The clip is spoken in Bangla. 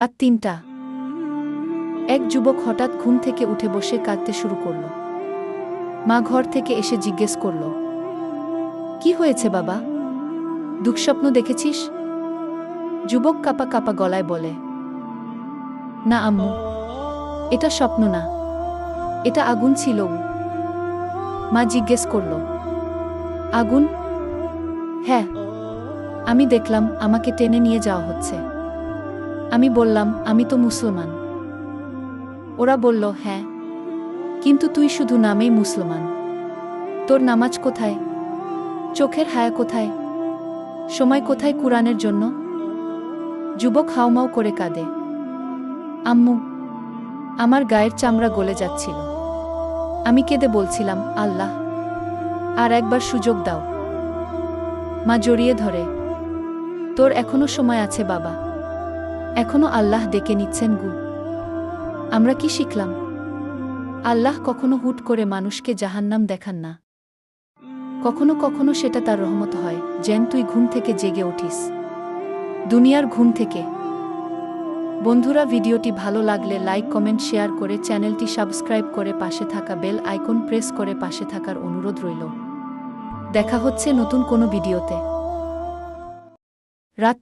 রাত ৩টা। এক যুবক হঠাৎ ঘুম থেকে উঠে বসে কাঁদতে শুরু করল। মা ঘর থেকে এসে জিজ্ঞেস করল, কি হয়েছে বাবা? দুঃস্বপ্ন দেখেছিস? যুবক কাঁপা কাঁপা গলায় বলে, না আম্মু, এটা স্বপ্ন না, এটা আগুন ছিল। মা জিজ্ঞেস করল, আগুন? হ্যাঁ, আমি দেখলাম আমাকে টেনে নিয়ে যাওয়া হচ্ছে। আমি বললাম, আমি তো মুসলমান। ওরা বলল, হ্যাঁ, কিন্তু তুই শুধু নামেই মুসলমান। তোর নামাজ কোথায়? চোখের হায়া কোথায়? সময় কোথায় কুরআনের জন্য? যুবক হাউমাউ করে কাঁদে। আম্মু, আমার গায়ের চামড়া গলে যাচ্ছিল। আমি কেঁদে বলছিলাম, আল্লাহ, আর একবার সুযোগ দাও। মা জড়িয়ে ধরে, তোর এখনো সময় আছে বাবা, এখনো আল্লাহ ডেকে নিচ্ছেন গু। আমরা কি শিখলাম? আল্লাহ কখনো হুট করে মানুষকে জাহান্নাম দেখান না। কখনো কখনো সেটা তার রহমত হয়, যেন তুই ঘুম থেকে জেগে উঠিস, দুনিয়ার ঘুম থেকে। বন্ধুরা, ভিডিওটি ভালো লাগলে লাইক, কমেন্ট, শেয়ার করে চ্যানেলটি সাবস্ক্রাইব করে পাশে থাকা বেল আইকন প্রেস করে পাশে থাকার অনুরোধ রইল। দেখা হচ্ছে নতুন কোনো ভিডিওতে। রাত